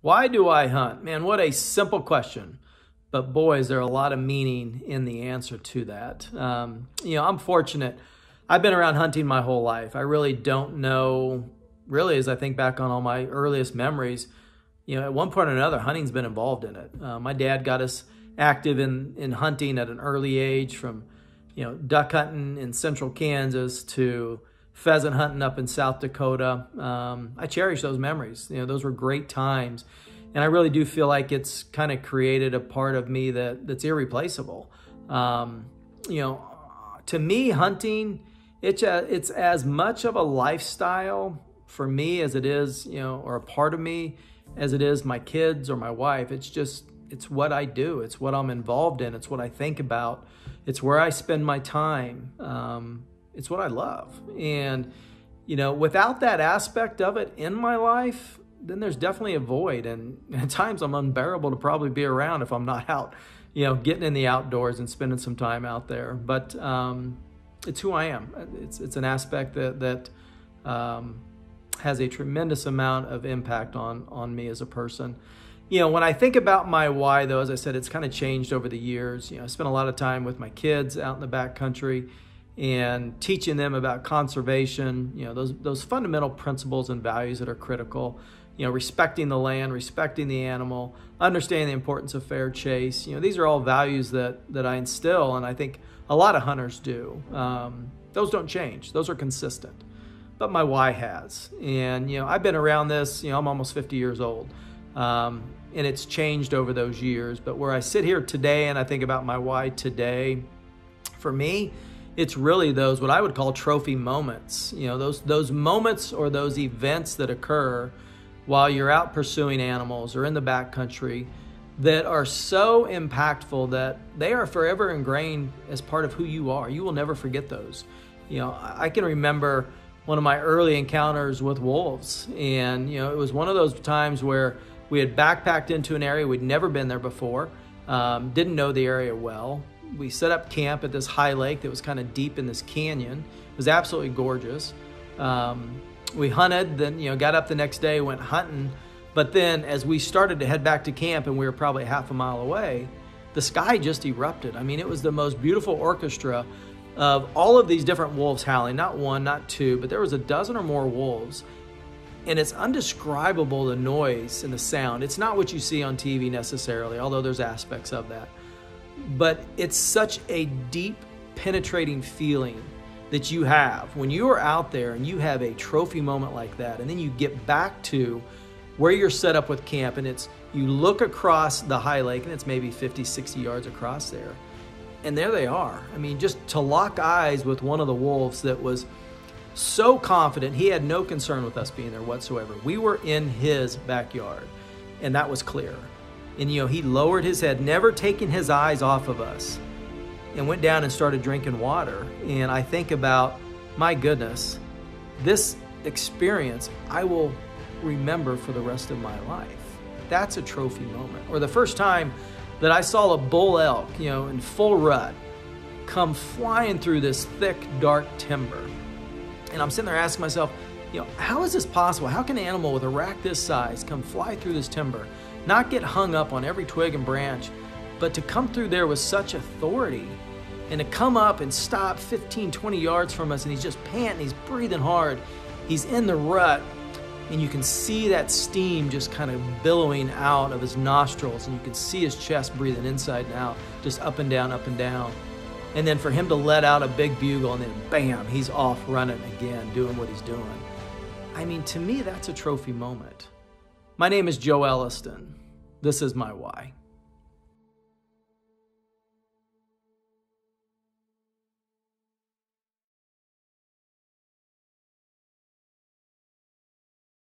Why do I hunt? Man, what a simple question. But boy, is there a lot of meaning in the answer to that. I'm fortunate. I've been around hunting my whole life. I really don't know, really, as I think back on all my earliest memories, at one point or another, hunting's been involved in it. My dad got us active in hunting at an early age, from, duck hunting in central Kansas to pheasant hunting up in South Dakota. I cherish those memories. Those were great times. And I really do feel like it's kind of created a part of me that's irreplaceable. To me, hunting, it's as much of a lifestyle for me as it is, or a part of me as it is my kids or my wife. It's what I do. It's what I'm involved in. It's what I think about. It's where I spend my time. It's what I love. And, without that aspect of it in my life, then there's definitely a void. And at times I'm unbearable to probably be around if I'm not out, getting in the outdoors and spending some time out there. But it's who I am. It's an aspect that has a tremendous amount of impact on me as a person. When I think about my why, though, as I said, it's kind of changed over the years. I spent a lot of time with my kids out in the backcountry and teaching them about conservation, those fundamental principles and values that are critical, respecting the land, respecting the animal, understanding the importance of fair chase. These are all values that I instill, and I think a lot of hunters do. Those don't change. Those are consistent. But my why has. And, I've been around this, I'm almost 50 years old. And it's changed over those years. But where I sit here today and I think about my why today, for me, it's really those, what I would call trophy moments. Those moments or those events that occur while you're out pursuing animals or in the backcountry that are so impactful that they are forever ingrained as part of who you are. You will never forget those. I can remember one of my early encounters with wolves. And, it was one of those times where we had backpacked into an area. We'd never been there before, didn't know the area well. We set up camp at this high lake that was kind of deep in this canyon. It was absolutely gorgeous. We hunted, then, got up the next day, went hunting. But then as we started to head back to camp and we were probably half a mile away, the sky just erupted. I mean, it was the most beautiful orchestra of all of these different wolves howling, not one, not two, but there was a dozen or more wolves. And it's undescribable, the noise and the sound. It's not what you see on TV necessarily, although there's aspects of that. But it's such a deep, penetrating feeling that you have when you are out there and you have a trophy moment like that, and then you get back to where you're set up with camp, and you look across the high lake, and it's maybe 50, 60 yards across there. And there they are. I mean, just to lock eyes with one of the wolves that was so confident, he had no concern with us being there whatsoever. We were in his backyard, and that was clear. And, he lowered his head, never taking his eyes off of us, and went down and started drinking water. And I think about, my goodness, this experience I will remember for the rest of my life. That's a trophy moment. Or the first time that I saw a bull elk, in full rut, come flying through this thick, dark timber. And I'm sitting there asking myself, how is this possible? How can an animal with a rack this size come fly through this timber, not get hung up on every twig and branch, but to come through there with such authority and to come up and stop 15, 20 yards from us, and he's just panting, he's breathing hard, he's in the rut, and you can see that steam just kind of billowing out of his nostrils, and you can see his chest breathing inside and out, just up and down, up and down. And then for him to let out a big bugle, and then bam, he's off running again, doing what he's doing. I mean, to me, that's a trophy moment. My name is Joe Elliston. This is my why.